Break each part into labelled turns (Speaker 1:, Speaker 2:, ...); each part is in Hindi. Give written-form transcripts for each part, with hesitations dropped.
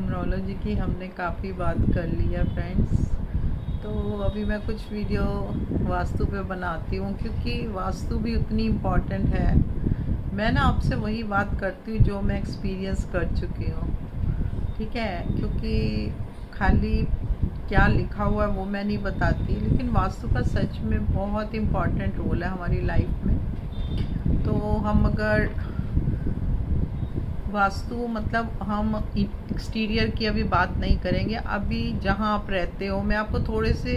Speaker 1: न्यूमरोलॉजी की हमने काफ़ी बात कर ली है फ्रेंड्स। तो अभी मैं कुछ वीडियो वास्तु पे बनाती हूँ, क्योंकि वास्तु भी उतनी इम्पॉर्टेंट है। मैं ना आपसे वही बात करती हूँ जो मैं एक्सपीरियंस कर चुकी हूँ, ठीक है। क्योंकि खाली क्या लिखा हुआ है वो मैं नहीं बताती, लेकिन वास्तु का सच में बहुत इम्पॉर्टेंट रोल है हमारी लाइफ में। तो हम अगर वास्तु मतलब हम एक्सटीरियर की अभी बात नहीं करेंगे। अभी जहाँ आप रहते हो, मैं आपको थोड़े से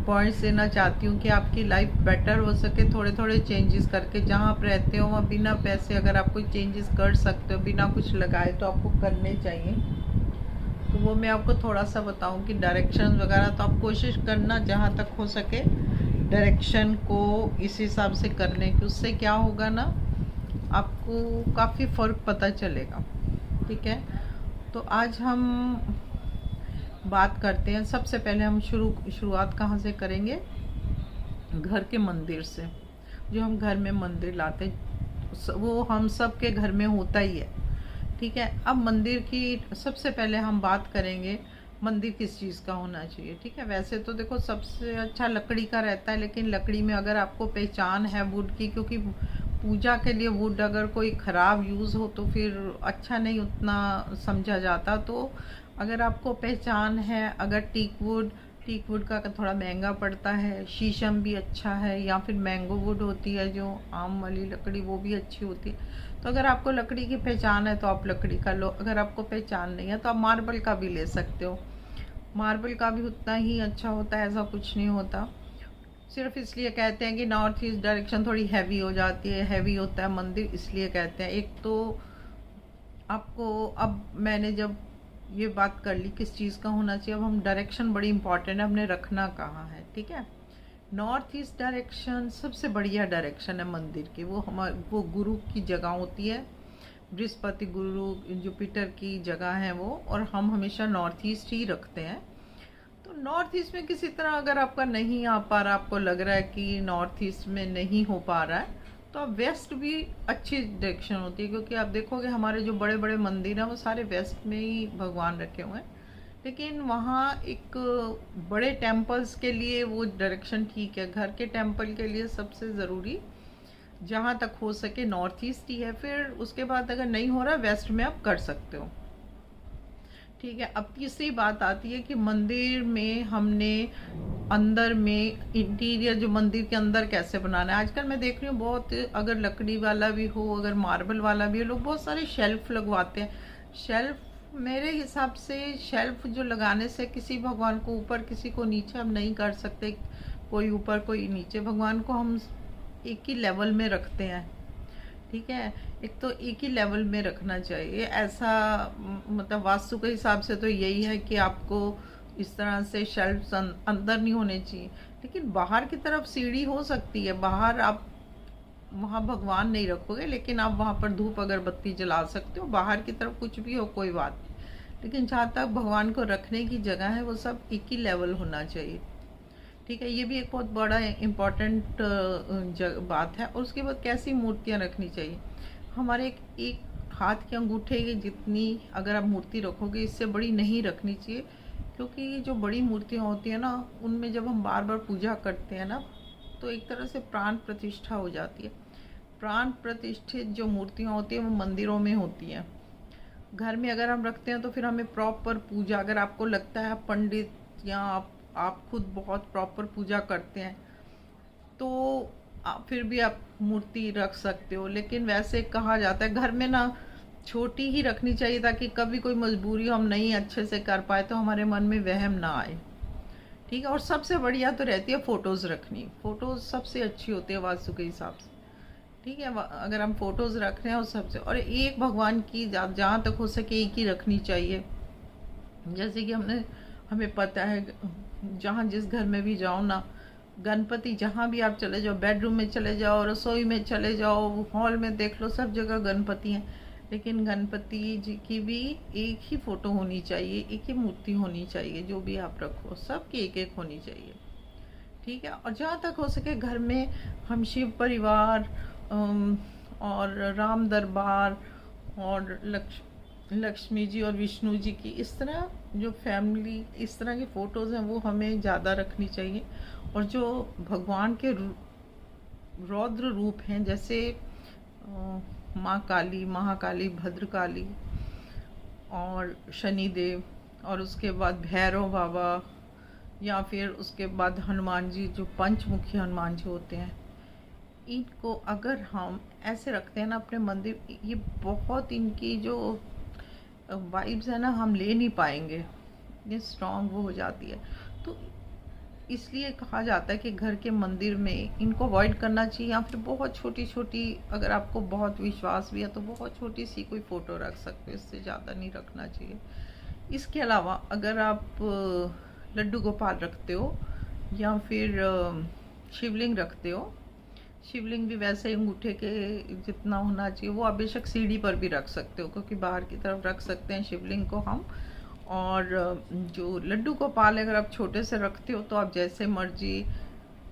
Speaker 1: पॉइंट्स देना चाहती हूँ कि आपकी लाइफ बेटर हो सके। थोड़े थोड़े चेंजेस करके जहाँ आप रहते हो वहाँ बिना पैसे अगर आप कोई चेंजेस कर सकते हो बिना कुछ लगाए, तो आपको करने चाहिए। तो वो मैं आपको थोड़ा सा बताऊँ कि डायरेक्शन वगैरह, तो आप कोशिश करना जहाँ तक हो सके डायरेक्शन को इस हिसाब से करने की। उससे क्या होगा ना, आपको काफ़ी फ़र्क पता चलेगा, ठीक है। तो आज हम बात करते हैं। सबसे पहले हम शुरुआत कहाँ से करेंगे? घर के मंदिर से। जो हम घर में मंदिर लाते हैं वो हम सब के घर में होता ही है, ठीक है। अब मंदिर की सबसे पहले हम बात करेंगे, मंदिर किस चीज़ का होना चाहिए, ठीक है। वैसे तो देखो सबसे अच्छा लकड़ी का रहता है, लेकिन लकड़ी में अगर आपको पहचान है वुड की, क्योंकि पूजा के लिए वुड अगर कोई ख़राब यूज़ हो तो फिर अच्छा नहीं उतना समझा जाता। तो अगर आपको पहचान है, अगर टीक वुड का थोड़ा महंगा पड़ता है, शीशम भी अच्छा है, या फिर मैंगो वुड होती है जो आम वाली लकड़ी, वो भी अच्छी होती है। तो अगर आपको लकड़ी की पहचान है तो आप लकड़ी का लो, अगर आपको पहचान नहीं है तो आप मार्बल का भी ले सकते हो। मार्बल का भी उतना ही अच्छा होता है, ऐसा कुछ नहीं होता। सिर्फ इसलिए कहते हैं कि नॉर्थ ईस्ट डायरेक्शन थोड़ी हैवी हो जाती है, हैवी होता है मंदिर, इसलिए कहते हैं। एक तो आपको, अब मैंने जब ये बात कर ली किस चीज़ का होना चाहिए, अब हम डायरेक्शन बड़ी इंपॉर्टेंट है, हमने रखना कहाँ है, ठीक है। नॉर्थ ईस्ट डायरेक्शन सबसे बढ़िया डायरेक्शन है मंदिर की। वो गुरु की जगह होती है, बृहस्पति गुरु जुपिटर की जगह है वो, और हम हमेशा नॉर्थ ईस्ट ही रखते हैं। तो नॉर्थ ईस्ट में किसी तरह अगर आपका नहीं आ पा रहा, आपको लग रहा है कि नॉर्थ ईस्ट में नहीं हो पा रहा है, तो आप वेस्ट भी अच्छी डायरेक्शन होती है। क्योंकि आप देखोगे हमारे जो बड़े बड़े मंदिर हैं वो सारे वेस्ट में ही भगवान रखे हुए हैं। लेकिन वहाँ एक बड़े टेम्पल्स के लिए वो डायरेक्शन ठीक है। घर के टेम्पल के लिए सबसे ज़रूरी जहाँ तक हो सके नॉर्थ ईस्ट ही है। फिर उसके बाद अगर नहीं हो रहा वेस्ट में आप कर सकते हो, ठीक है। अब तीसरी बात आती है कि मंदिर में हमने अंदर में इंटीरियर, जो मंदिर के अंदर कैसे बनाना है। आजकल मैं देख रही हूँ बहुत, अगर लकड़ी वाला भी हो, अगर मार्बल वाला भी हो, लोग बहुत सारे शेल्फ लगवाते हैं। शेल्फ, मेरे हिसाब से शेल्फ जो लगाने से किसी भगवान को ऊपर किसी को नीचे हम नहीं कर सकते। कोई ऊपर कोई नीचे, भगवान को हम एक ही लेवल में रखते हैं, ठीक है। एक तो एक ही लेवल में रखना चाहिए, ऐसा मतलब वास्तु के हिसाब से तो यही है कि आपको इस तरह से शेल्फ्स अंदर नहीं होने चाहिए। लेकिन बाहर की तरफ सीढ़ी हो सकती है, बाहर आप वहाँ भगवान नहीं रखोगे, लेकिन आप वहाँ पर धूप अगरबत्ती जला सकते हो। बाहर की तरफ कुछ भी हो कोई बात नहीं, लेकिन जहाँ तक भगवान को रखने की जगह है वो सब एक ही लेवल होना चाहिए, ठीक है। ये भी एक बहुत बड़ा इम्पॉर्टेंट बात है। और उसके बाद कैसी मूर्तियाँ रखनी चाहिए। हमारे एक हाथ के अंगूठे की जितनी अगर आप मूर्ति रखोगे, इससे बड़ी नहीं रखनी चाहिए। क्योंकि जो बड़ी मूर्तियाँ होती हैं ना, उनमें जब हम बार बार पूजा करते हैं ना, तो एक तरह से प्राण प्रतिष्ठा हो जाती है। प्राण प्रतिष्ठित जो मूर्तियाँ होती हैं वो मंदिरों में होती हैं। घर में अगर हम रखते हैं तो फिर हमें प्रॉपर पूजा, अगर आपको लगता है आप पंडित या आप खुद बहुत प्रॉपर पूजा करते हैं, तो फिर भी आप मूर्ति रख सकते हो। लेकिन वैसे कहा जाता है घर में ना छोटी ही रखनी चाहिए, ताकि कभी कोई मजबूरी हो, हम नहीं अच्छे से कर पाए तो हमारे मन में वहम ना आए, ठीक है। और सबसे बढ़िया तो रहती है फ़ोटोज़ रखनी। फ़ोटोज़ सबसे अच्छी होती है वास्तु के हिसाब से, ठीक है। अगर हम फोटोज़ रख रहे हैं उस सबसे, और एक भगवान की जहाँ तक हो सके एक ही रखनी चाहिए। जैसे कि हमें पता है, जहाँ जिस घर में भी जाओ ना, गणपति जहाँ भी आप चले जाओ, बेडरूम में चले जाओ, रसोई में चले जाओ, हॉल में देख लो, सब जगह गणपति हैं। लेकिन गणपति जी की भी एक ही फ़ोटो होनी चाहिए, एक ही मूर्ति होनी चाहिए। जो भी आप रखो सबकी एक एक होनी चाहिए, ठीक है। और जहाँ तक हो सके घर में हम शिव परिवार और राम दरबार और लक्ष्मी जी और विष्णु जी की इस तरह जो फैमिली इस तरह की फ़ोटोज़ हैं वो हमें ज़्यादा रखनी चाहिए। और जो भगवान के रौद्र रूप हैं, जैसे माँ काली, महाकाली, भद्रकाली और शनिदेव, और उसके बाद भैरव बाबा, या फिर उसके बाद हनुमान जी, जो पंचमुखी हनुमान जी होते हैं, इनको अगर हम ऐसे रखते हैं ना अपने मंदिर, ये बहुत इनकी जो वाइब्स है ना हम ले नहीं पाएंगे, ये स्ट्रांग वो हो जाती है। तो इसलिए कहा जाता है कि घर के मंदिर में इनको अवॉइड करना चाहिए, या फिर बहुत छोटी छोटी, अगर आपको बहुत विश्वास भी है तो बहुत छोटी सी कोई फ़ोटो रख सकते हो, इससे ज़्यादा नहीं रखना चाहिए। इसके अलावा अगर आप लड्डू गोपाल रखते हो या फिर शिवलिंग रखते हो, शिवलिंग भी वैसे ही अंगूठे के जितना होना चाहिए, वो आप बेशक सीढ़ी पर भी रख सकते हो, क्योंकि बाहर की तरफ रख सकते हैं शिवलिंग को हम। और जो लड्डू गोपाल अगर आप छोटे से रखते हो तो आप जैसे मर्जी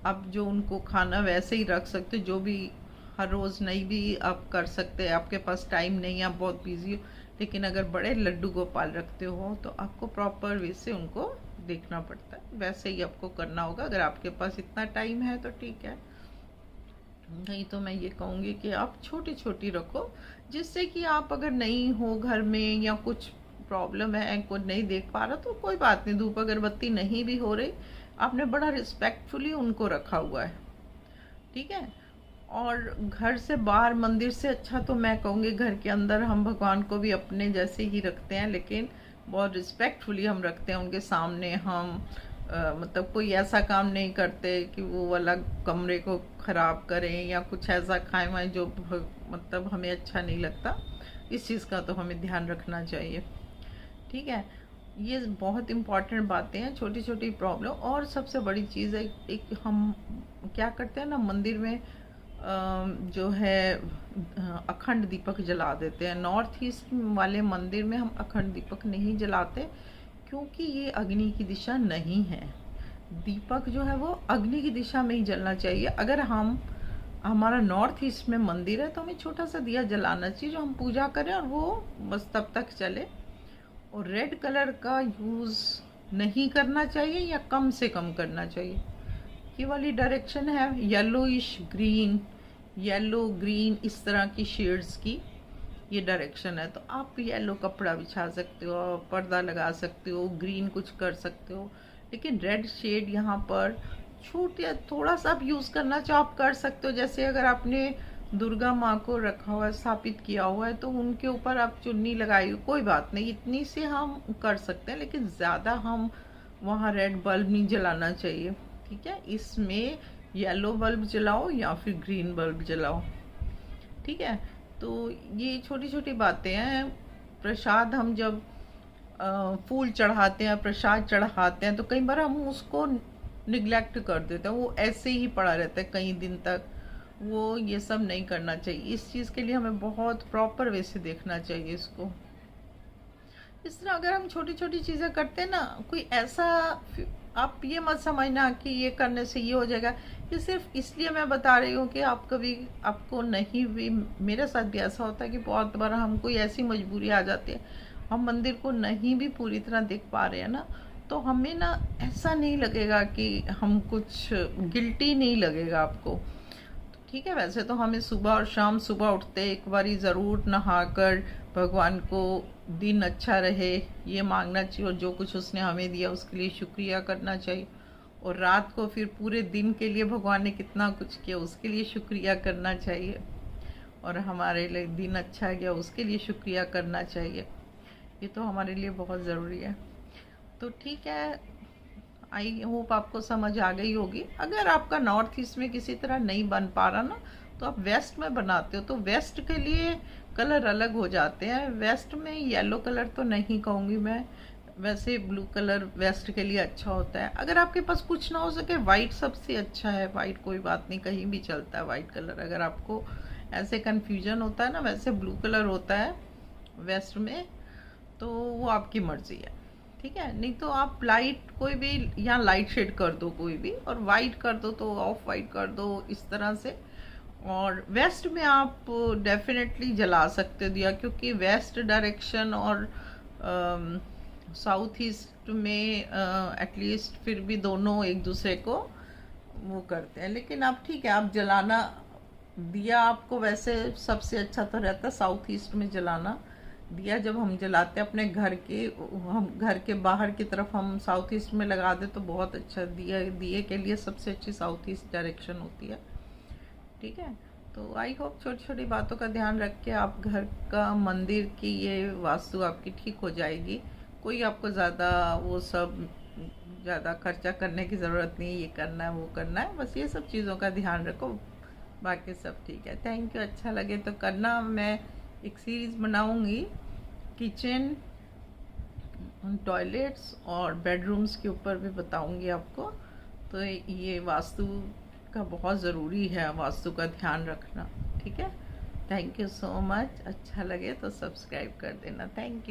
Speaker 1: आप जो उनको खाना वैसे ही रख सकते हो, जो भी हर रोज़ नहीं भी आप कर सकते हैं, आपके पास टाइम नहीं है, आप बहुत बिजी हो। लेकिन अगर बड़े लड्डू गोपाल रखते हो तो आपको प्रॉपर वे से उनको देखना पड़ता है, वैसे ही आपको करना होगा। अगर आपके पास इतना टाइम है तो ठीक है, नहीं तो मैं ये कहूँगी कि आप छोटी छोटी रखो, जिससे कि आप अगर नहीं हो घर में या कुछ प्रॉब्लम है, कोई नहीं देख पा रहा, तो कोई बात नहीं, धूप अगरबत्ती नहीं भी हो रही, आपने बड़ा रिस्पेक्टफुली उनको रखा हुआ है, ठीक है। और घर से बाहर मंदिर से अच्छा तो मैं कहूँगी घर के अंदर हम भगवान को भी अपने जैसे ही रखते हैं, लेकिन बहुत रिस्पेक्टफुली हम रखते हैं उनके सामने। हम मतलब कोई ऐसा काम नहीं करते कि वो वाला कमरे को ख़राब करें या कुछ ऐसा खाएं वाएं जो मतलब हमें अच्छा नहीं लगता। इस चीज़ का तो हमें ध्यान रखना चाहिए, ठीक है। ये बहुत इम्पॉर्टेंट बातें हैं, छोटी छोटी प्रॉब्लम। और सबसे बड़ी चीज़ है, एक हम क्या करते हैं ना मंदिर में जो है अखंड दीपक जला देते हैं। नॉर्थ ईस्ट वाले मंदिर में हम अखंड दीपक नहीं जलाते, क्योंकि ये अग्नि की दिशा नहीं है। दीपक जो है वो अग्नि की दिशा में ही जलना चाहिए। अगर हम हमारा नॉर्थ ईस्ट में मंदिर है तो हमें छोटा सा दिया जलाना चाहिए जो हम पूजा करें, और वो बस तब तक चले। और रेड कलर का यूज़ नहीं करना चाहिए या कम से कम करना चाहिए। ये वाली डायरेक्शन है येलोइश ग्रीन, येलो ग्रीन, इस तरह की शेड्स की ये डायरेक्शन है। तो आप येलो कपड़ा बिछा सकते हो, पर्दा लगा सकते हो, ग्रीन कुछ कर सकते हो, लेकिन रेड शेड यहाँ पर छूट या थोड़ा सा आप यूज़ करना चाहो आप कर सकते हो। जैसे अगर आपने दुर्गा माँ को रखा हुआ है, स्थापित किया हुआ है, तो उनके ऊपर आप चुन्नी लगाई हो, कोई बात नहीं, इतनी से हम कर सकते हैं, लेकिन ज़्यादा हम वहाँ रेड बल्ब नहीं जलाना चाहिए, ठीक है। इसमें येलो बल्ब जलाओ या फिर ग्रीन बल्ब जलाओ, ठीक है। तो ये छोटी छोटी बातें हैं। प्रसाद हम जब फूल चढ़ाते हैं, प्रसाद चढ़ाते हैं, तो कई बार हम उसको निगलेक्ट कर देते हैं, वो ऐसे ही पड़ा रहता है कई दिन तक। वो ये सब नहीं करना चाहिए। इस चीज़ के लिए हमें बहुत प्रॉपर वे से देखना चाहिए इसको। इस तरह अगर हम छोटी छोटी चीज़ें करते हैं ना, कोई ऐसा आप ये मत समझना कि ये करने से ये हो जाएगा। ये सिर्फ इसलिए मैं बता रही हूँ कि आप कभी आपको नहीं भी, मेरे साथ भी ऐसा होता है कि बहुत बार हम कोई ऐसी मजबूरी आ जाती है, हम मंदिर को नहीं भी पूरी तरह देख पा रहे हैं ना, तो हमें ना ऐसा नहीं लगेगा कि हम कुछ गिल्टी नहीं लगेगा आपको, ठीक है। वैसे तो हमें सुबह और शाम, सुबह उठते एक बारी ज़रूर नहाकर भगवान को दिन अच्छा रहे ये मांगना चाहिए, और जो कुछ उसने हमें दिया उसके लिए शुक्रिया करना चाहिए। और रात को फिर पूरे दिन के लिए भगवान ने कितना कुछ किया उसके लिए शुक्रिया करना चाहिए, और हमारे लिए दिन अच्छा गया उसके लिए शुक्रिया करना चाहिए। ये तो हमारे लिए बहुत ज़रूरी है। तो ठीक है, आई होप आपको समझ आ गई होगी। अगर आपका नॉर्थ ईस्ट में किसी तरह नहीं बन पा रहा ना, तो आप वेस्ट में बनाते हो, तो वेस्ट के लिए कलर अलग हो जाते हैं। वेस्ट में येलो कलर तो नहीं कहूँगी मैं, वैसे ब्लू कलर वेस्ट के लिए अच्छा होता है। अगर आपके पास कुछ ना हो सके, वाइट सबसे अच्छा है। वाइट कोई बात नहीं, कहीं भी चलता है वाइट कलर। अगर आपको ऐसे कन्फ्यूजन होता है ना, वैसे ब्लू कलर होता है वेस्ट में, तो वो आपकी मर्जी है, ठीक है। नहीं तो आप लाइट कोई भी, यहाँ लाइट शेड कर दो कोई भी, और वाइट कर दो तो ऑफ वाइट कर दो, इस तरह से। और वेस्ट में आप डेफिनेटली जला सकते हो दिया, क्योंकि वेस्ट डायरेक्शन और साउथ ईस्ट में एटलीस्ट फिर भी दोनों एक दूसरे को वो करते हैं। लेकिन आप ठीक है, आप जलाना दिया, आपको वैसे सबसे अच्छा तो रहता है साउथ ईस्ट में जलाना दिया। जब हम जलाते हैं अपने घर के, हम घर के बाहर की तरफ हम साउथ ईस्ट में लगा दे तो बहुत अच्छा, दिया दिए के लिए सबसे अच्छी साउथ ईस्ट डायरेक्शन होती है। ठीक है, तो आई होप छोटी छोटी बातों का ध्यान रख के आप घर का, मंदिर की ये वास्तु आपकी ठीक हो जाएगी। कोई आपको ज़्यादा वो सब ज़्यादा खर्चा करने की ज़रूरत नहीं है, ये करना है वो करना है, बस ये सब चीज़ों का ध्यान रखो, बाकी सब ठीक है। थैंक यू, अच्छा लगे तो करना। मैं एक सीरीज़ बनाऊंगी किचन, टॉयलेट्स और बेडरूम्स के ऊपर भी बताऊंगी आपको। तो ये वास्तु का बहुत ज़रूरी है, वास्तु का ध्यान रखना। ठीक है, थैंक यू सो मच। अच्छा लगे तो सब्सक्राइब कर देना। Thank you.